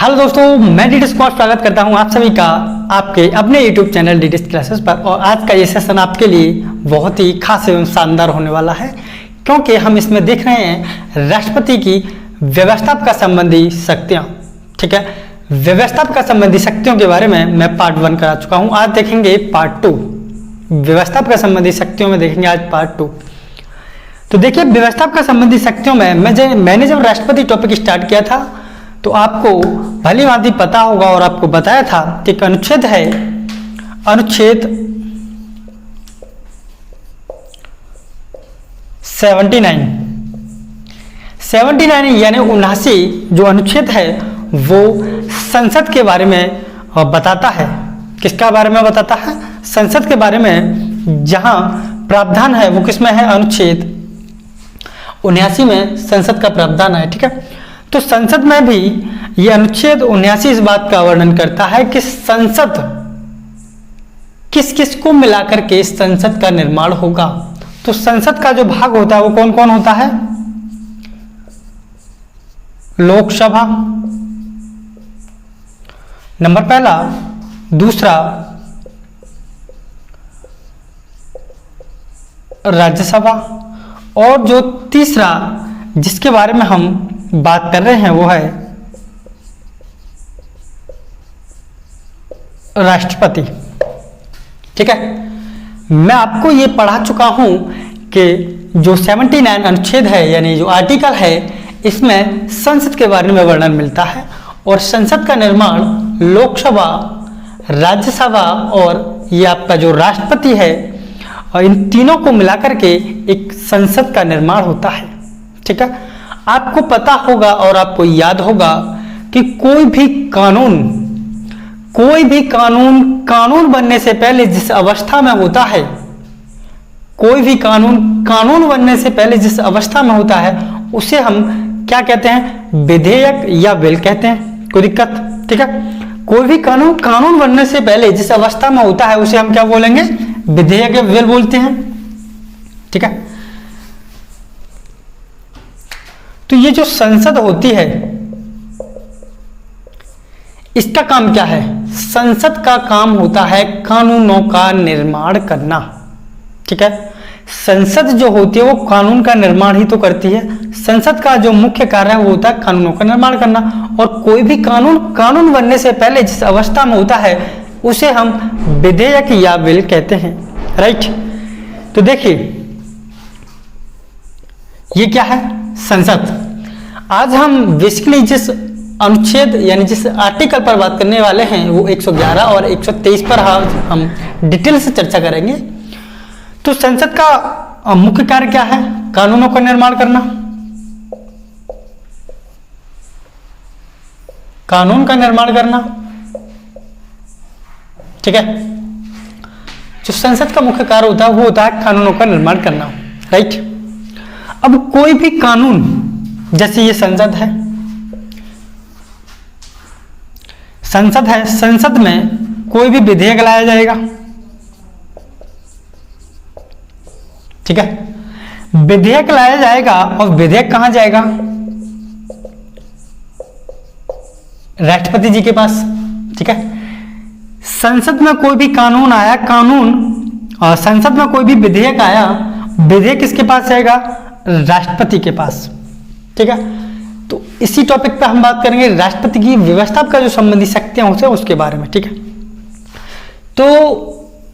Hello दोस्तों, मैं DD squad स्वागत करता हूं आप सभी का आपके अपने यूट्यूब चैनल डीडी क्लासेस पर। और आज का ये सेशन आपके लिए बहुत ही खास एवं शानदार होने वाला है, क्योंकि हम इसमें देख रहे हैं राष्ट्रपति की व्यवस्थापक संबंधी शक्तियां। ठीक है, व्यवस्थापक संबंधी शक्तियों के बारे में मैं पार्ट 1 करा चुका हूं। आज देखेंगे पार्ट 2, व्यवस्थापक संबंधी शक्तियों में देखेंगे आज पार्ट 2। तो देखिए, व्यवस्थापक संबंधी शक्तियों में मैंने जब राष्ट्रपति टॉपिक स्टार्ट किया था तो आपको भली भांति पता होगा और आपको बताया था कि एक अनुच्छेद है, अनुच्छेद 79 यानी 79 जो अनुच्छेद है वो संसद के बारे में बताता है। किसका बारे में बताता है? संसद के बारे में। जहां प्रावधान है वो किसमें है? अनुच्छेद 79 में संसद का प्रावधान है। ठीक है, तो संसद में भी ये अनुच्छेद 79 इस बात का वर्णन करता है कि संसद किस किस को मिलाकर के संसद का निर्माण होगा। तो संसद का जो भाग होता है वो कौन कौन होता है? लोकसभा नंबर पहला, दूसरा राज्यसभा, और जो तीसरा जिसके बारे में हम बात कर रहे हैं वो है राष्ट्रपति। ठीक है, मैं आपको ये पढ़ा चुका हूं कि जो 79 अनुच्छेद है यानी जो आर्टिकल है इसमें संसद के बारे में वर्णन मिलता है, और संसद का निर्माण लोकसभा, राज्यसभा और ये आपका जो राष्ट्रपति है, और इन तीनों को मिलाकर के एक संसद का निर्माण होता है। ठीक है, आपको पता होगा और आपको याद होगा कि कोई भी कानून बनने से पहले जिस अवस्था में होता है, कोई भी कानून बनने से पहले जिस अवस्था में होता है उसे हम क्या कहते हैं? विधेयक या बिल कहते हैं। कोई दिक्कत? ठीक है, कोई भी कानून बनने से पहले जिस अवस्था में होता है उसे हम क्या बोलेंगे? विधेयक या बिल बोलते हैं। ठीक है, तो ये जो संसद होती है इसका काम क्या है? संसद का काम होता है कानूनों का निर्माण करना। ठीक है, संसद जो होती है वो कानून का निर्माण ही तो करती है। संसद का जो मुख्य कार्य है वो होता है कानूनों का निर्माण करना, और कोई भी कानून बनने से पहले जिस अवस्था में होता है उसे हम विधेयक या बिल कहते हैं। राइट, तो देखिए ये क्या है? संसद। आज हम बेसिकली जिस अनुच्छेद यानी जिस आर्टिकल पर बात करने वाले हैं वो 111 और 123 पर हम डिटेल से चर्चा करेंगे। तो संसद का मुख्य कार्य क्या है? कानूनों का निर्माण करना, कानून का निर्माण करना। ठीक है, जो संसद का मुख्य कार्य होता है वो होता है कानूनों का निर्माण करना। राइट, अब कोई भी कानून, जैसे ये संसद है, संसद में कोई भी विधेयक लाया जाएगा। ठीक है, विधेयक लाया जाएगा, और विधेयक कहां जाएगा? राष्ट्रपति जी के पास। ठीक है, संसद में कोई भी कानून आया, और संसद में कोई भी विधेयक आया, विधेयक किसके पास जाएगा? राष्ट्रपति के पास। ठीक है, तो इसी टॉपिक पे हम बात करेंगे राष्ट्रपति की व्यवस्था का जो संबंधी शक्तियां होते हैं उसके बारे में। ठीक है, तो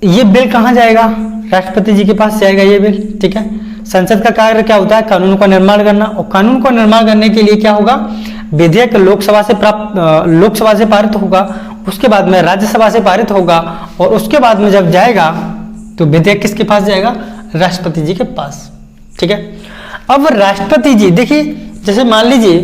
ये बिल कहां जाएगा? राष्ट्रपति जी के पास जाएगा ये बिल। ठीक है, संसद का कार्य क्या होता है? कानून का निर्माण करना, और कानून को निर्माण करने के लिए क्या होगा? विधेयक लोकसभा से पारित होगा, उसके बाद में राज्यसभा से पारित होगा, और उसके बाद में जब जाएगा तो विधेयक किसके पास जाएगा? राष्ट्रपति जी के पास। ठीक है, अब राष्ट्रपति जी, देखिए जैसे मान लीजिए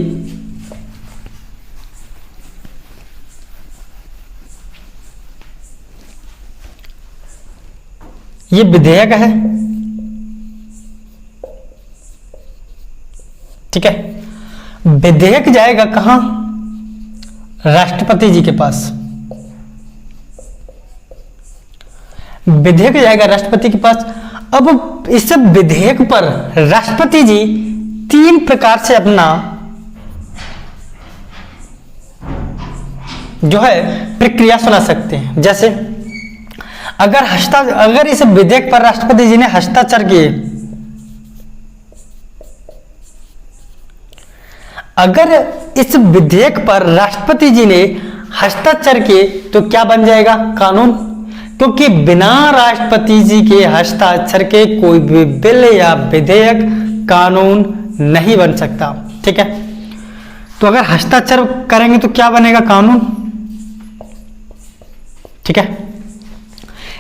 ये विधेयक है। ठीक है, विधेयक जाएगा कहां? राष्ट्रपति जी के पास। विधेयक जाएगा राष्ट्रपति के पास। अब इस विधेयक पर राष्ट्रपति जी 3 प्रकार से अपना जो है प्रक्रिया सुना सकते हैं। जैसे अगर इस विधेयक पर राष्ट्रपति जी ने हस्ताक्षर किए, अगर इस विधेयक पर राष्ट्रपति जी ने हस्ताक्षर किए तो क्या बन जाएगा? कानून। क्योंकि बिना राष्ट्रपति जी के हस्ताक्षर के कोई भी बिल या विधेयक कानून नहीं बन सकता। ठीक है, तो अगर हस्ताक्षर करेंगे तो क्या बनेगा? कानून। ठीक है,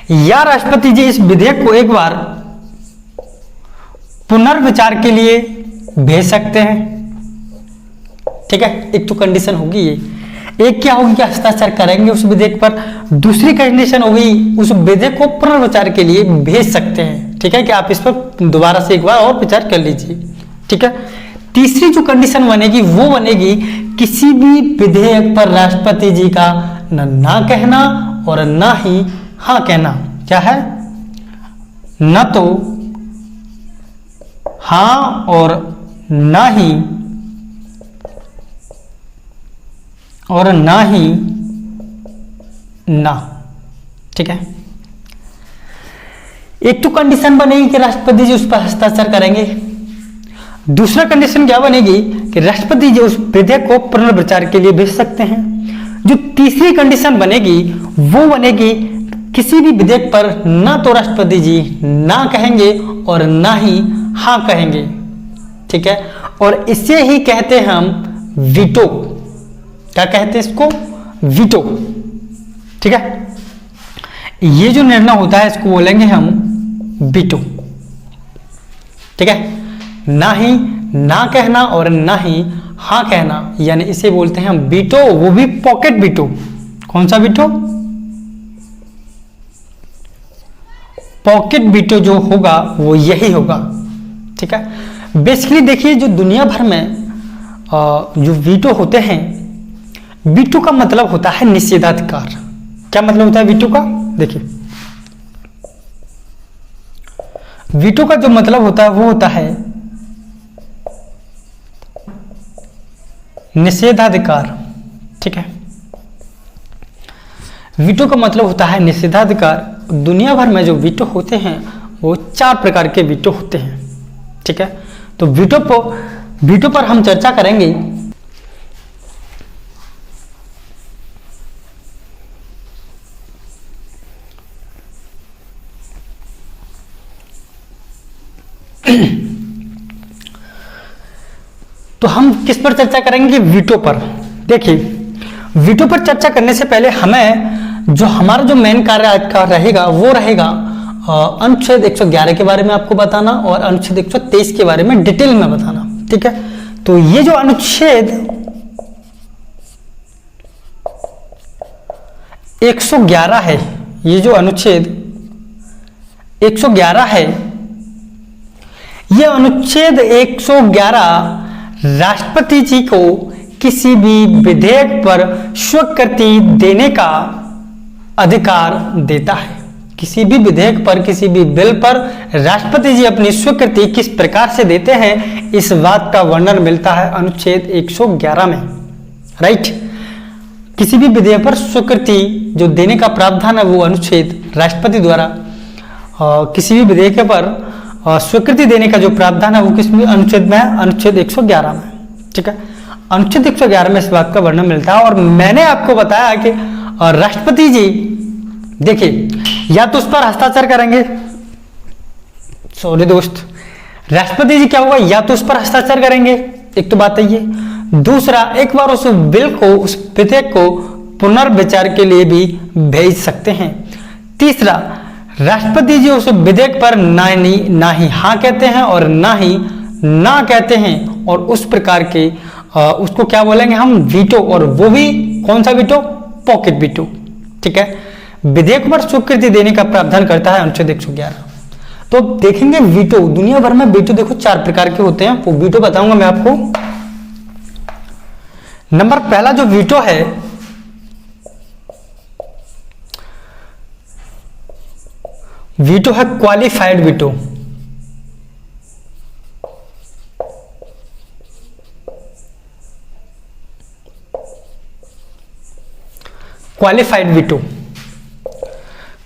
या राष्ट्रपति जी इस विधेयक को एक बार पुनर्विचार के लिए भेज सकते हैं। ठीक है, एक तो कंडीशन होगी ये, एक क्या होगी कि हस्ताक्षर करेंगे उस विधेयक पर, दूसरी कंडीशन होगी उस विधेयक को पुनर्विचार के लिए भेज सकते हैं। ठीक है, कि आप इस पर दोबारा से एक बार और विचार कर लीजिए। ठीक है, तीसरी जो कंडीशन बनेगी वो बनेगी किसी भी विधेयक पर राष्ट्रपति जी का ना कहना और ना ही हाँ कहना। क्या है? न तो हाँ और ना ही ना। ठीक है, एक तो कंडीशन बनेगी कि राष्ट्रपति जी उस पर हस्ताक्षर करेंगे, दूसरा कंडीशन क्या बनेगी कि राष्ट्रपति जी उस विधेयक को पुनर्विचार के लिए भेज सकते हैं। जो तीसरी कंडीशन बनेगी वो बनेगी किसी भी विधेयक पर ना तो राष्ट्रपति जी ना कहेंगे और ना ही हाँ कहेंगे। ठीक है, और इसे ही कहते हैं हम वीटो। क्या कहते हैं इसको? वीटो। ठीक है, ये जो निर्णय होता है इसको बोलेंगे हम वीटो। ठीक है, ना ही ना कहना और ना ही हाँ कहना, यानी इसे बोलते हैं हम वीटो, वो भी पॉकेट वीटो। कौन सा वीटो? पॉकेट वीटो जो होगा वो यही होगा। ठीक है, बेसिकली देखिए जो दुनिया भर में जो वीटो होते हैं, वीटो का मतलब होता है निषेधाधिकार। क्या मतलब होता है वीटो का? देखिए, वीटो का जो मतलब होता है वो होता है निषेधाधिकार। ठीक है, वीटो का मतलब होता है निषेधाधिकार। दुनिया भर में जो वीटो होते हैं वो 4 प्रकार के वीटो होते हैं। ठीक है, तो वीटो पर हम चर्चा करेंगे। तो हम किस पर चर्चा करेंगे? वीटो पर। देखिए, वीटो पर चर्चा करने से पहले हमें जो हमारा जो मेन कार्य का रहेगा वो रहेगा अनुच्छेद 111 के बारे में आपको बताना और अनुच्छेद 123 के बारे में डिटेल में बताना। ठीक है, तो ये जो अनुच्छेद 111 है, ये जो अनुच्छेद 111 है, ये अनुच्छेद 111 राष्ट्रपति जी को किसी भी विधेयक पर स्वीकृति देने का अधिकार देता है। किसी भी विधेयक पर, किसी भी बिल पर राष्ट्रपति जी अपनी स्वीकृति किस प्रकार से देते हैं, इस बात का वर्णन मिलता है अनुच्छेद 111 में। राइट, किसी भी विधेयक पर स्वीकृति जो देने का प्रावधान है वो अनुच्छेद राष्ट्रपति द्वारा किसी भी विधेयक पर स्वीकृति देने का जो प्रावधान है वो किस अनुच्छेद में है? अनुच्छेद 111 में। ठीक है, अनुच्छेद 111 में इस बात का वर्णन मिलता है। और मैंने आपको बताया कि राष्ट्रपति जी देखिए या तो उस पर हस्ताक्षर करेंगे, सॉरी दोस्त, राष्ट्रपति जी क्या होगा, या तो उस पर हस्ताक्षर करेंगे, एक तो बात है ये। दूसरा, एक बार उस बिल को, उस विधेयक को पुनर्विचार के लिए भी भेज सकते हैं। तीसरा, राष्ट्रपति जी उस विधेयक पर ना ही हाँ कहते हैं और ना ही ना कहते हैं, और उस प्रकार के उसको क्या बोलेंगे हम? वीटो। और वो भी कौन सा वीटो? Pocket veto. ठीक है, विधेयक पर स्वीकृति देने का प्रावधान करता है अनुच्छेद 111। तो देखेंगे वीटो, दुनिया भर में वीटो देखो 4 प्रकार के होते हैं, वो वीटो बताऊंगा मैं आपको। नंबर पहला जो वीटो है वीटो है qualified veto. Qualified veto.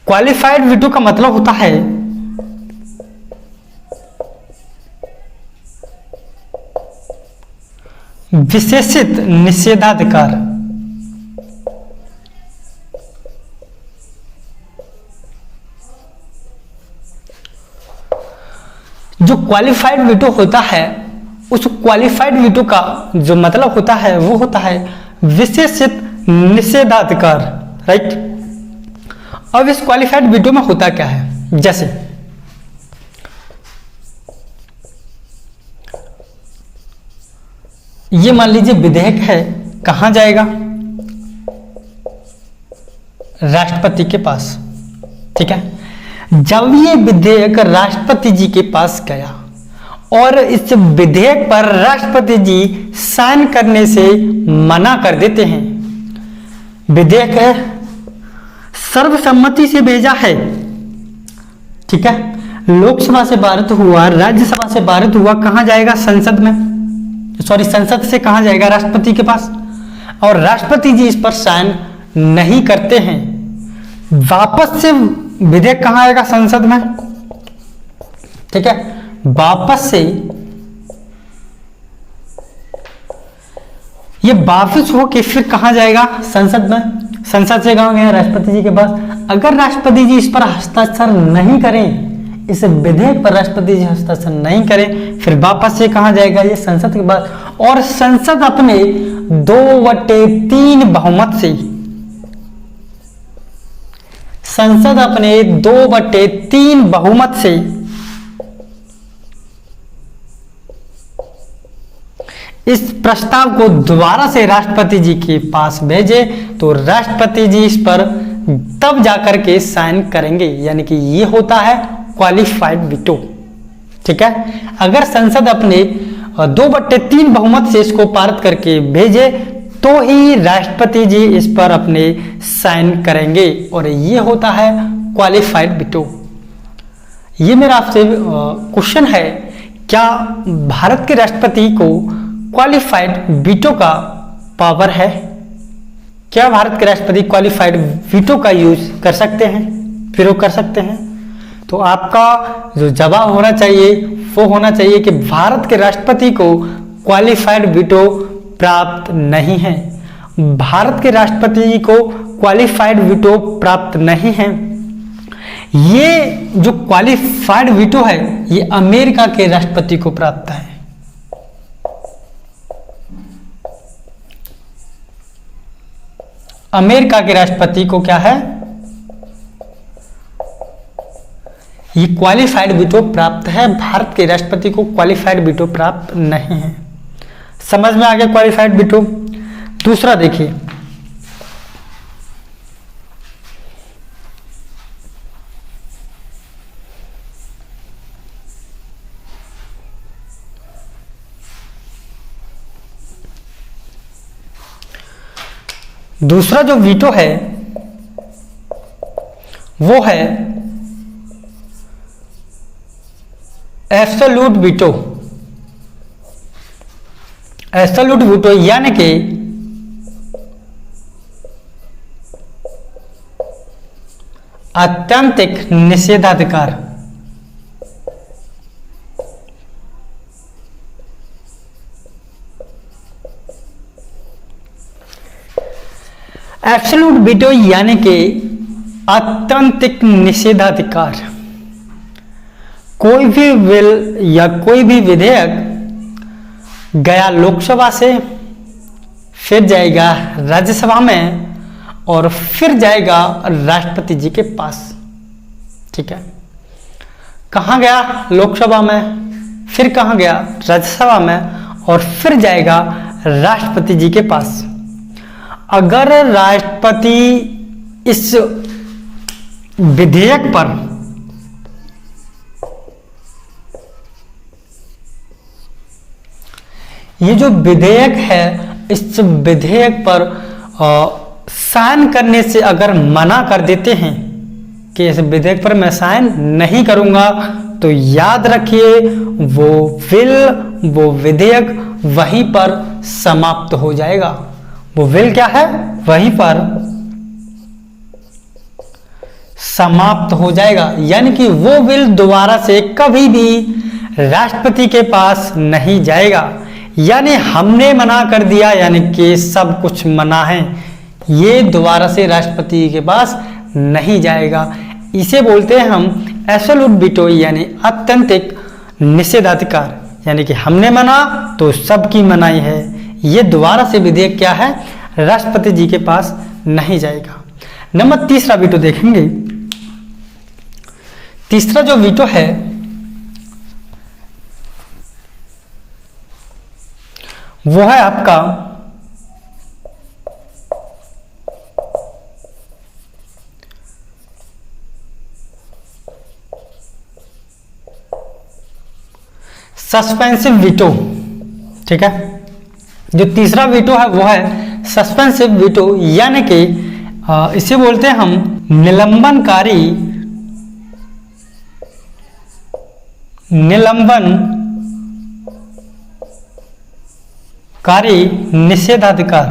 Qualified veto का मतलब होता है विशेषित निषेधाधिकार। जो क्वालिफाइड वीटो होता है, उस क्वालिफाइड वीटो का जो मतलब होता है वो होता है विशेषित निषेधाधिकार, राइट। अब इस क्वालिफाइड वीटो में होता क्या है, जैसे ये मान लीजिए विधेयक है, कहां जाएगा, राष्ट्रपति के पास, ठीक है। जब ये विधेयक राष्ट्रपति जी के पास गया और इस विधेयक पर राष्ट्रपति जी साइन करने से मना कर देते हैं, विधेयक है सर्वसम्मति से भेजा है, ठीक है, लोकसभा से पारित हुआ, राज्यसभा से पारित हुआ, कहां जाएगा, संसद में, सॉरी संसद से कहां जाएगा, राष्ट्रपति के पास, और राष्ट्रपति जी इस पर साइन नहीं करते हैं, वापस से विधेयक कहां आएगा, संसद में, ठीक है, वापस से ये वापस हो के फिर कहां जाएगा, संसद में, संसद से कहां गया, राष्ट्रपति जी के पास। अगर राष्ट्रपति जी इस पर हस्ताक्षर नहीं करें, इस विधेयक पर राष्ट्रपति जी हस्ताक्षर नहीं करें, फिर वापस से कहां जाएगा, ये संसद के पास, और संसद अपने 2/3 बहुमत से, संसद अपने 2/3 बहुमत से इस प्रस्ताव को दोबारा से राष्ट्रपति जी के पास भेजे, तो राष्ट्रपति जी इस पर तब जाकर के साइन करेंगे, यानी कि ये होता है क्वालिफाइड वीटो, ठीक है। अगर संसद अपने 2/3 बहुमत से इसको पारित करके भेजे तो ही राष्ट्रपति जी इस पर अपने साइन करेंगे, और ये होता है क्वालिफाइड वीटो। ये मेरा आपसे क्वेश्चन है, क्या भारत के राष्ट्रपति को क्वालिफाइड वीटो का पावर है? क्या भारत के राष्ट्रपति क्वालिफाइड वीटो का यूज कर सकते हैं, प्रयोग कर सकते हैं? तो आपका जो जवाब होना चाहिए वो होना चाहिए कि भारत के राष्ट्रपति को क्वालिफाइड वीटो प्राप्त नहीं है। भारत के राष्ट्रपति जी को क्वालिफाइड वीटो प्राप्त नहीं है। ये जो क्वालिफाइड वीटो है ये अमेरिका के राष्ट्रपति को प्राप्त है। अमेरिका के राष्ट्रपति को क्या है, ये क्वालिफाइड वीटो प्राप्त है। भारत के राष्ट्रपति को क्वालिफाइड वीटो प्राप्त नहीं है। समझ में आ गया क्वालिफाइड वीटो। दूसरा देखिए, दूसरा जो वीटो है वो है एब्सोल्यूट वीटो। एब्सोल्यूट वीटो यानी कि आत्यंतिक निषेधाधिकार। एब्सोल्यूट वीटो यानी कि आत्यंतिक निषेधाधिकार। कोई भी बिल या कोई भी विधेयक गया लोकसभा से, फिर जाएगा राज्यसभा में और फिर जाएगा राष्ट्रपति जी के पास, ठीक है। कहाँ गया, लोकसभा में, फिर कहाँ गया, राज्यसभा में, और फिर जाएगा राष्ट्रपति जी के पास। अगर राष्ट्रपति इस विधेयक पर ये जो विधेयक है, इस विधेयक पर साइन करने से अगर मना कर देते हैं कि इस विधेयक पर मैं साइन नहीं करूंगा, तो याद रखिए वो विधेयक वहीं पर समाप्त हो जाएगा। वो बिल क्या है, वहीं पर समाप्त हो जाएगा, यानी कि वो बिल दोबारा से कभी भी राष्ट्रपति के पास नहीं जाएगा। यानी हमने मना कर दिया, यानी कि सब कुछ मना है, ये दोबारा से राष्ट्रपति के पास नहीं जाएगा। इसे बोलते हैं हम एब्सोल्यूट वीटो, यानी आत्यंतिक निषेधाधिकार। यानी कि हमने मना तो सबकी मनाही है, ये दोबारा से विधेयक क्या है, राष्ट्रपति जी के पास नहीं जाएगा। नंबर तीसरा वीटो देखेंगे। तीसरा जो वीटो है वो है आपका सस्पेंसिव वीटो। ठीक है, जो तीसरा वीटो है वो है सस्पेंसिव वीटो, यानी कि इसे बोलते हैं हम निलंबनकारी निषेधाधिकार।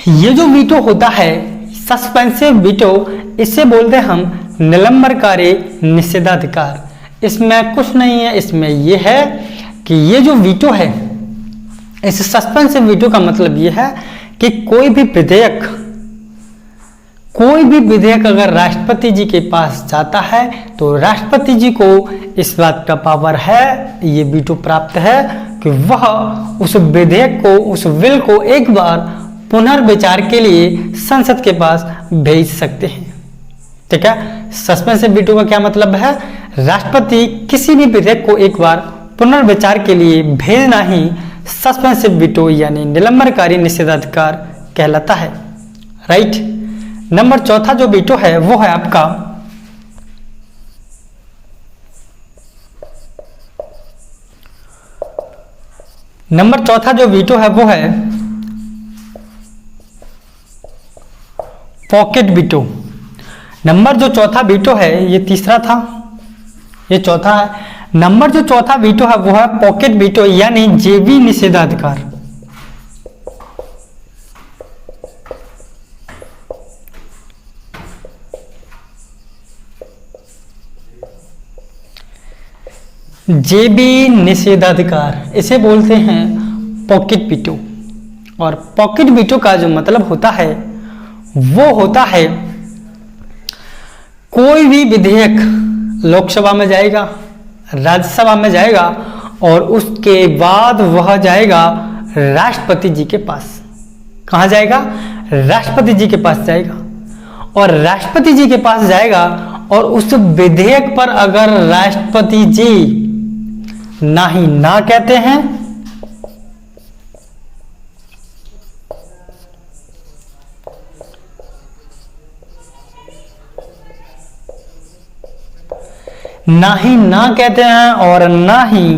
ये जो वीटो होता है सस्पेंसिव वीटो, इसे बोलते हैं हम निलंबनकारी निषेधाधिकार। इसमें कुछ नहीं है, इसमें यह है कि ये जो वीटो है, इस सस्पेंसिव वीटो का मतलब यह है कि कोई भी विधेयक अगर राष्ट्रपति जी के पास जाता है तो राष्ट्रपति जी को इस बात का पावर है, ये वीटो प्राप्त है कि वह उस विधेयक को, उस बिल को एक बार पुनर्विचार के लिए संसद के पास भेज सकते हैं। ठीक है, सस्पेंसिव वीटो का क्या मतलब है, राष्ट्रपति किसी भी विधेयक को एक बार पुनर्विचार के लिए भेजना ही सस्पेंसिव वीटो यानी निलंबनकारी निषेधाधिकार कहलाता है। राइट। नंबर चौथा जो वीटो है वो है आपका पॉकेट वीटो। नंबर जो चौथा वीटो है, ये तीसरा था, ये चौथा है। नंबर जो चौथा वीटो है वो है पॉकेट वीटो, यानी जेबी निषेधाधिकार। जेबी निषेधाधिकार, इसे बोलते हैं पॉकेट वीटो। और पॉकेट वीटो का जो मतलब होता है वो होता है कोई भी विधेयक लोकसभा में जाएगा, राज्यसभा में जाएगा और उसके बाद वह जाएगा राष्ट्रपति जी के पास। कहाँ जाएगा, राष्ट्रपति जी के पास जाएगा। और राष्ट्रपति जी के पास जाएगा और उस विधेयक पर अगर राष्ट्रपति जी ना ही ना कहते हैं और ना ही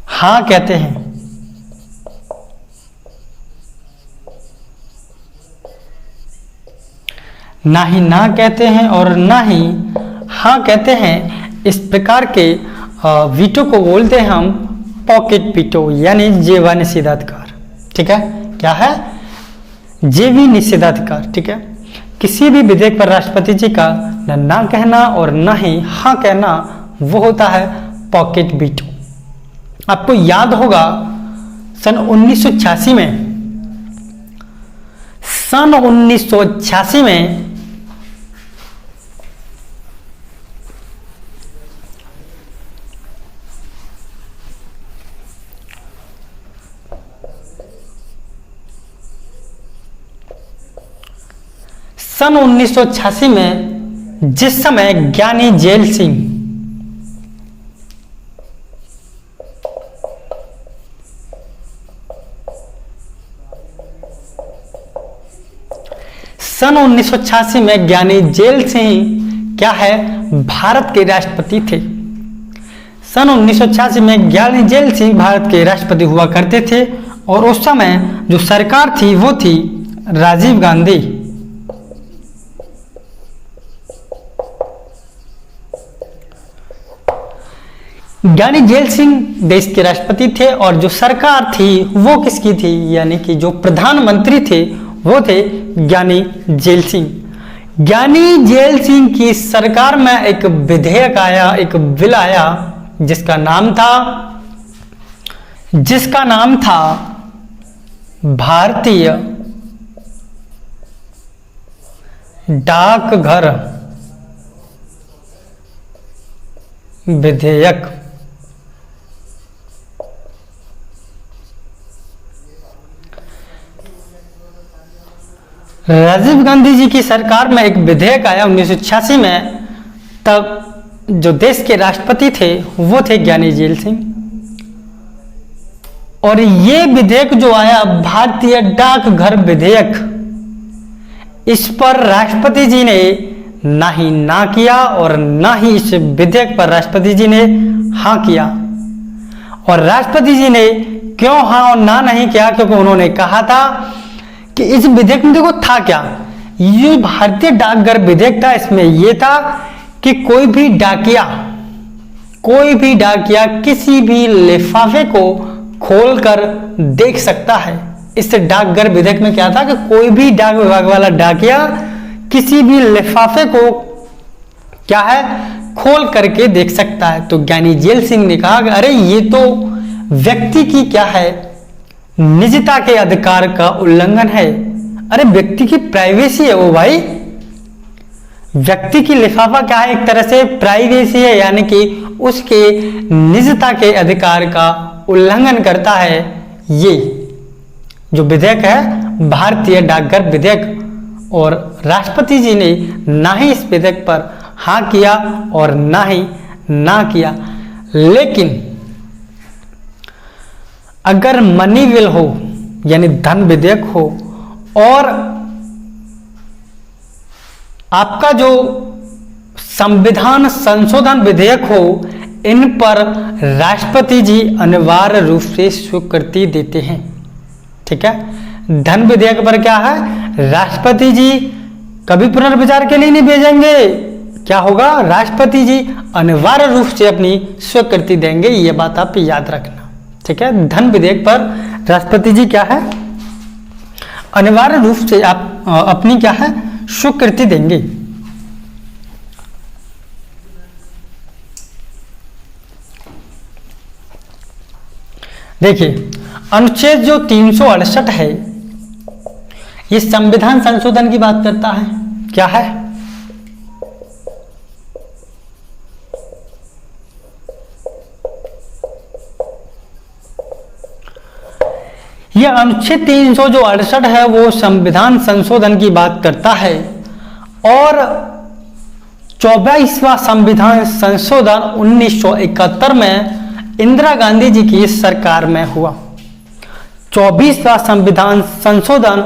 हाँ कहते हैं, ना ही ना कहते हैं और ना ही हाँ कहते हैं, इस प्रकार के वीटो को बोलते हैं हम पॉकेट वीटो यानी जेबी निषेधाधिकार। ठीक है, क्या है, जेबी निषेधाधिकार। ठीक है, किसी भी विधेयक पर राष्ट्रपति जी का ना कहना और ना ही हाँ कहना वो होता है पॉकेट वीटो। आपको याद होगा सन 1986 में सन 1986 में जिस समय ज्ञानी जेल सिंह सन 1986 में ज्ञानी जेल सिंह क्या है, भारत के राष्ट्रपति थे। सन 1986 में ज्ञानी जेल सिंह भारत के राष्ट्रपति हुआ करते थे और उस समय जो सरकार थी वो थी राजीव गांधी। ज्ञानी झैल सिंह देश के राष्ट्रपति थे और जो सरकार थी वो किसकी थी, यानी कि जो प्रधानमंत्री थे वो थे ज्ञानी झैल सिंह। ज्ञानी झैल सिंह की सरकार में एक विधेयक आया, एक बिल आया जिसका नाम था भारतीय डाकघर विधेयक। राजीव गांधी जी की सरकार में एक विधेयक आया 1986 में, तब जो देश के राष्ट्रपति थे वो थे ज्ञानी झैल सिंह। और ये विधेयक जो आया भारतीय डाकघर विधेयक, इस पर राष्ट्रपति जी ने ना ही ना किया और ना ही इस विधेयक पर राष्ट्रपति जी ने हाँ किया। और राष्ट्रपति जी ने क्यों हाँ और ना नहीं किया, क्योंकि उन्होंने कहा था कि इस विधेयक में देखो था क्या, ये भारतीय डाकघर विधेयक था, इसमें यह था कि कोई भी डाकिया किसी भी लिफाफे को खोलकर देख सकता है। इस डाकघर विधेयक में क्या था कि कोई भी डाक विभाग वाला डाकिया किसी भी लिफाफे को क्या है खोल करके देख सकता है। तो ज्ञानी झैल सिंह ने कहा कि अरे ये तो व्यक्ति की क्या है निजता के अधिकार का उल्लंघन है। अरे व्यक्ति की प्राइवेसी है वो भाई, व्यक्ति की लिफाफा क्या है, एक तरह से प्राइवेसी है, यानी कि उसके निजता के अधिकार का उल्लंघन करता है। ये जो विधेयक है भारतीय डाकघर विधेयक, और राष्ट्रपति जी ने ना ही इस विधेयक पर हाँ किया और ना ही ना किया। लेकिन अगर मनी विल हो यानी धन विधेयक हो और आपका जो संविधान संशोधन विधेयक हो, इन पर राष्ट्रपति जी अनिवार्य रूप से स्वीकृति देते हैं। ठीक है, धन विधेयक पर क्या है, राष्ट्रपति जी कभी पुनर्विचार के लिए नहीं भेजेंगे, क्या होगा, राष्ट्रपति जी अनिवार्य रूप से अपनी स्वीकृति देंगे। ये बात आप याद रखना। ठीक है, धन विधेयक पर राष्ट्रपति जी क्या है, अनिवार्य रूप से आप अपनी क्या है स्वीकृति देंगे। देखिए अनुच्छेद जो 368 है ये संविधान संशोधन की बात करता है। क्या है, यह अनुच्छेद 368 है वो संविधान संशोधन की बात करता है। और 24वां संविधान संशोधन 1971 में इंदिरा गांधी जी की सरकार में हुआ। 24वां संविधान संशोधन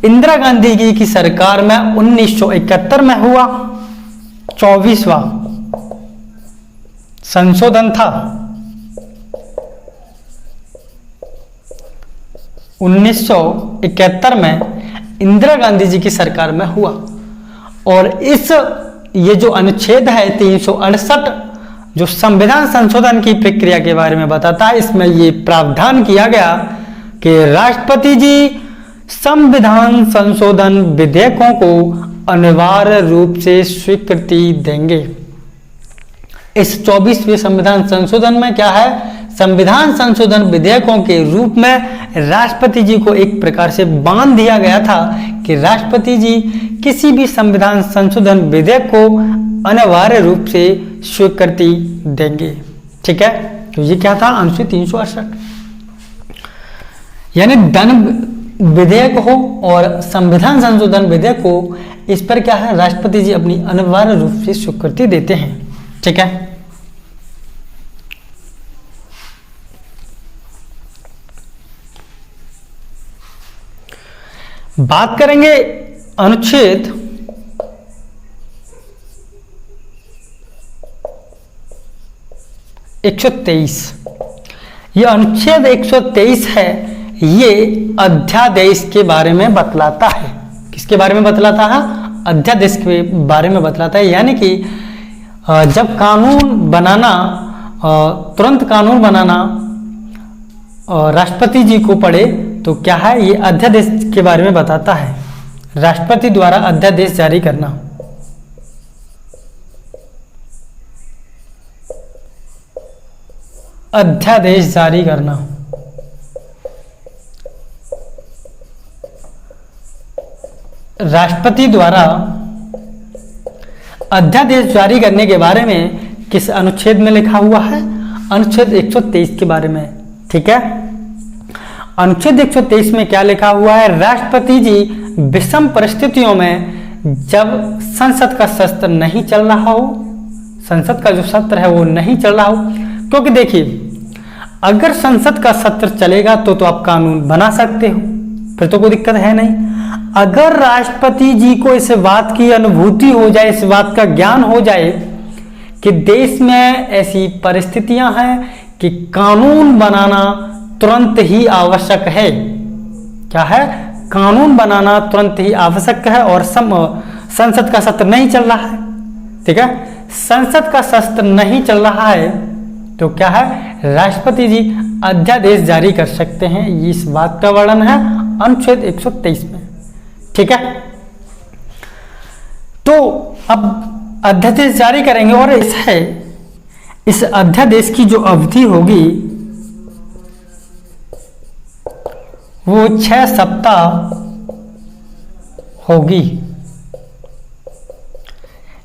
इंदिरा गांधी जी की सरकार में 1971 में हुआ। 24वां संशोधन था 1971 में इंदिरा गांधी जी की सरकार में हुआ। और ये जो अनुच्छेद है 368 जो संविधान संशोधन की प्रक्रिया के बारे में बताता है, इसमें ये प्रावधान किया गया कि राष्ट्रपति जी संविधान संशोधन विधेयकों को अनिवार्य रूप से स्वीकृति देंगे। इस 24वें संविधान संशोधन में क्या है, संविधान संशोधन विधेयकों के रूप में राष्ट्रपति जी को एक प्रकार से बांध दिया गया था कि राष्ट्रपति जी किसी भी संविधान संशोधन विधेयक को अनिवार्य रूप से स्वीकृति देंगे। ठीक है, तो ये क्या था, अनुच्छेद 368 यानी धन विधेयक हो और संविधान संशोधन विधेयक हो, इस पर क्या है, राष्ट्रपति जी अपनी अनिवार्य रूप से स्वीकृति देते हैं। ठीक है, बात करेंगे अनुच्छेद 123। यह अनुच्छेद 123 है, ये अध्यादेश के बारे में बतलाता है। किसके बारे में बतलाता है, अध्यादेश के बारे में बतलाता है। यानी कि जब कानून बनाना तुरंत कानून बनाना राष्ट्रपति जी को पड़े तो क्या है, ये अध्यादेश के बारे में बताता है। राष्ट्रपति द्वारा अध्यादेश जारी करना। अध्यादेश जारी करना। राष्ट्रपति द्वारा अध्यादेश जारी करने के बारे में किस अनुच्छेद में लिखा हुआ है? अनुच्छेद 123 के बारे में। ठीक है, अनुच्छेद 123 में क्या लिखा हुआ है? राष्ट्रपति जी विषम परिस्थितियों में जब संसद का सत्र नहीं चल रहा हो, संसद का जो सत्र है वो नहीं चल रहा हो, क्योंकि देखिए अगर संसद का सत्र चलेगा तो आप कानून बना सकते हो, फिर तो कोई दिक्कत है नहीं। अगर राष्ट्रपति जी को इस बात की अनुभूति हो जाए, इस बात का ज्ञान हो जाए कि देश में ऐसी परिस्थितियां हैं कि कानून बनाना तुरंत ही आवश्यक है, क्या है? कानून बनाना तुरंत ही आवश्यक है और संसद का सत्र नहीं चल रहा है। ठीक है, संसद का सत्र नहीं चल रहा है तो क्या है, राष्ट्रपति जी अध्यादेश जारी कर सकते हैं। इस बात का वर्णन है अनुच्छेद 123 में। ठीक है, तो अब अध्यादेश जारी करेंगे और इस अध्यादेश की जो अवधि होगी वो 6 सप्ताह होगी,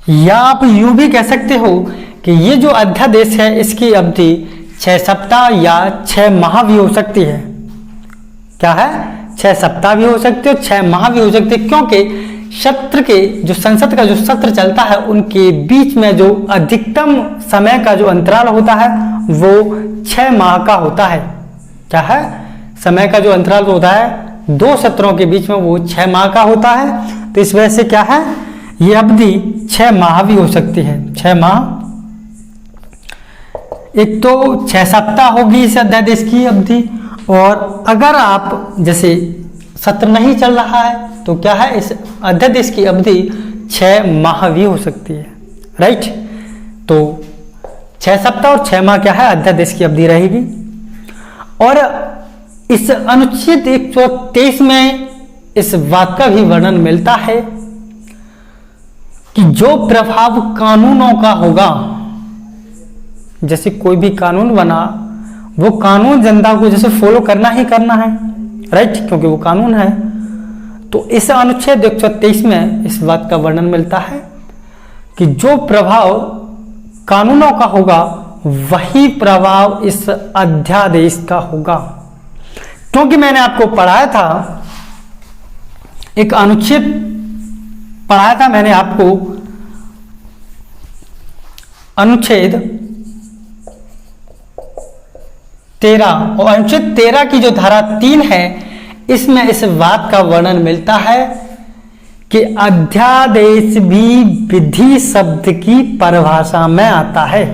या आप यूं भी कह सकते हो कि ये जो अध्यादेश है इसकी अवधि 6 सप्ताह या 6 माह भी हो सकती है। क्या है? 6 सप्ताह भी हो सकते हो, 6 माह भी हो सकते, क्योंकि सत्र के जो संसद का जो सत्र चलता है उनके बीच में जो अधिकतम समय का जो अंतराल होता है वो 6 माह का होता है। क्या है? समय का जो अंतराल होता है 2 सत्रों के बीच में वो 6 माह का होता है। तो इस वजह से क्या है, ये अवधि 6 माह भी हो सकती है। 6 माह, एक तो 6 सप्ताह होगी इस अध्यादेश की अवधि, और अगर आप जैसे सत्र नहीं चल रहा है तो क्या है, इस अध्यादेश की अवधि 6 माह भी हो सकती है। राइट, तो 6 सप्ताह और 6 माह क्या है, अध्यादेश की अवधि रहेगी। और इस अनुच्छेद 123 में इस बात का भी वर्णन मिलता है कि जो प्रभाव कानूनों का होगा, जैसे कोई भी कानून बना वो कानून जनता को जैसे फॉलो करना ही करना है। राइट, क्योंकि वो कानून है। तो इस अनुच्छेद 123 में इस बात का वर्णन मिलता है कि जो प्रभाव कानूनों का होगा वही प्रभाव इस अध्यादेश का होगा। क्योंकि मैंने आपको पढ़ाया था, एक अनुच्छेद पढ़ाया था मैंने आपको, अनुच्छेद 13, और अनुच्छेद 13 की जो धारा 3 है इसमें इस बात का वर्णन मिलता है कि अध्यादेश भी विधि शब्द की परिभाषा में आता है।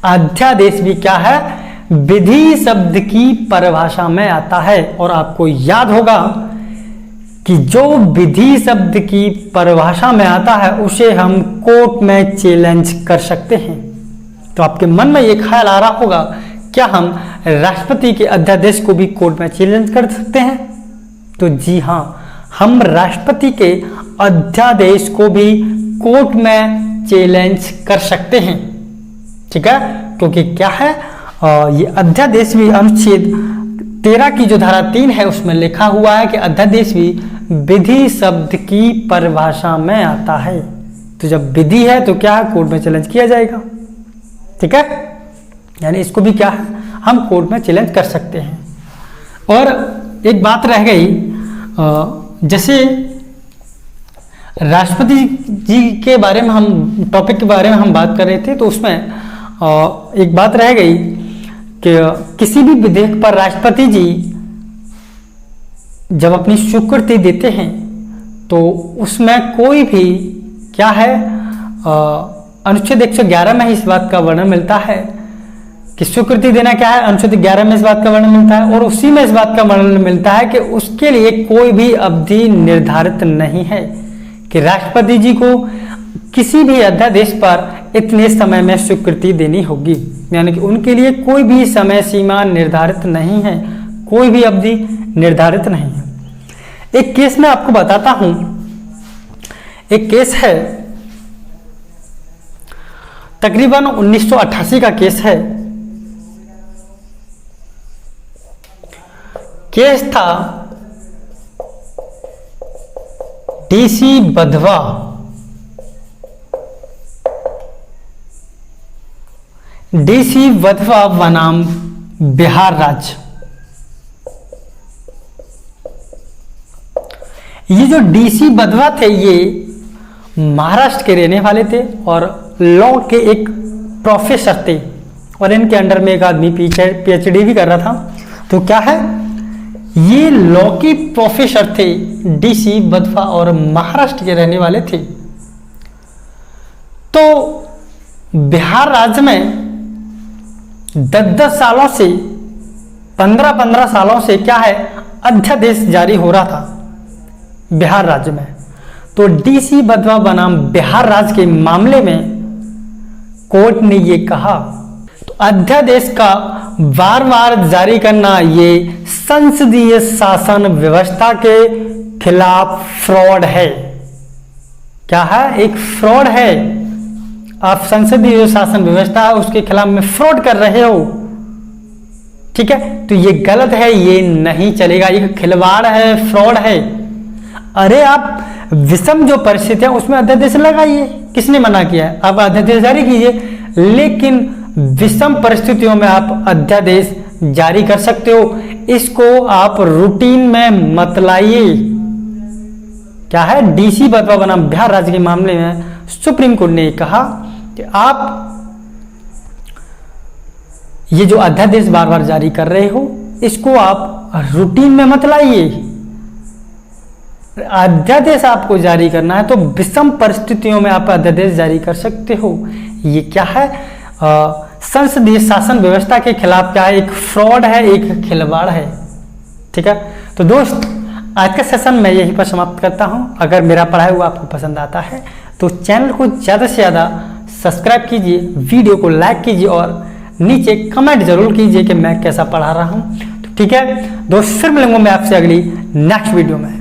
अध्यादेश भी क्या है, विधि शब्द की परिभाषा में आता है। और आपको याद होगा कि जो विधि शब्द की परिभाषा में आता है उसे हम कोर्ट में चैलेंज कर सकते हैं। तो आपके मन में ये ख्याल आ रहा होगा, क्या हम राष्ट्रपति के अध्यादेश को भी कोर्ट में चैलेंज कर सकते हैं? तो जी हाँ, हम राष्ट्रपति के अध्यादेश को भी कोर्ट में चैलेंज कर सकते हैं। ठीक है, क्योंकि क्या है, ये अध्यादेश भी अनुच्छेद 13 की जो धारा 3 है उसमें लिखा हुआ है कि अध्यादेश भी विधि शब्द की परिभाषा में आता है। तो जब विधि है तो क्या है, कोर्ट में चैलेंज किया जाएगा। ठीक है, यानी इसको भी क्या है, हम कोर्ट में चैलेंज कर सकते हैं। और एक बात रह गई, जैसे राष्ट्रपति जी के बारे में हम टॉपिक के बारे में हम बात कर रहे थे, तो उसमें एक बात रह गई कि किसी भी विधेयक पर राष्ट्रपति जी जब अपनी स्वीकृति देते हैं तो उसमें कोई भी क्या है, अनुच्छेद 111 में इस बात का वर्णन मिलता है कि स्वीकृति देना क्या है, अनुच्छेद 11 में इस बात का वर्णन मिलता है। और उसी में इस बात का वर्णन मिलता है कि उसके लिए कोई भी अवधि निर्धारित नहीं है, कि राष्ट्रपति जी को किसी भी अध्यादेश पर इतने समय में स्वीकृति देनी होगी, यानी कि उनके लिए कोई भी समय सीमा निर्धारित नहीं है, कोई भी अवधि निर्धारित नहीं है। एक केस मैं आपको बताता हूं, एक केस है तकरीबन 1988 का केस है। केस था डीसी बधवा, डीसी बधवा बनाम बिहार राज्य। ये जो डीसी बधवा थे ये महाराष्ट्र के रहने वाले थे और लॉ के एक प्रोफेसर थे और इनके अंडर में एक आदमी पीएचडी भी कर रहा था। तो क्या है, ये लॉ के प्रोफेसर थे डीसी बधवा और महाराष्ट्र के रहने वाले थे। तो बिहार राज्य में 10-10 सालों से 15-15 सालों से क्या है, अध्यादेश जारी हो रहा था बिहार राज्य में। तो डीसी बधवा बनाम बिहार राज्य के मामले में कोर्ट ने ये कहा, तो अध्यादेश का बार बार जारी करना ये संसदीय शासन व्यवस्था के खिलाफ फ्रॉड है। क्या है, एक फ्रॉड है। आप संसदीय शासन व्यवस्था है उसके खिलाफ में फ्रॉड कर रहे हो, ठीक है, तो ये गलत है, ये नहीं चलेगा, ये खिलवाड़ है, फ्रॉड है। अरे आप विषम जो परिस्थिति है उसमें अध्यादेश लगाइए, किसने मना किया है, आप अध्यादेश जारी कीजिए, लेकिन विषम परिस्थितियों में आप अध्यादेश जारी कर सकते हो, इसको आप रूटीन में मत लाइए। क्या है, डीसी बधवा बनाम बिहार राज्य के मामले में सुप्रीम कोर्ट ने कहा कि आप ये जो अध्यादेश बार बार जारी कर रहे हो इसको आप रूटीन में मत लाइए। अध्यादेश आपको जारी करना है तो विषम परिस्थितियों में आप अध्यादेश जारी कर सकते हो। ये क्या है, संसदीय शासन व्यवस्था के खिलाफ क्या है, एक फ्रॉड है, एक खिलवाड़ है। ठीक है, तो दोस्त आज का सेशन मैं यहीं पर समाप्त करता हूं। अगर मेरा पढ़ाया हुआ आपको पसंद आता है तो चैनल को ज़्यादा से ज़्यादा सब्सक्राइब कीजिए, वीडियो को लाइक कीजिए और नीचे कमेंट जरूर कीजिए कि मैं कैसा पढ़ा रहा हूं। तो ठीक है दोस्त, फिर मिलूंगा मैं आपसे अगली नेक्स्ट वीडियो में।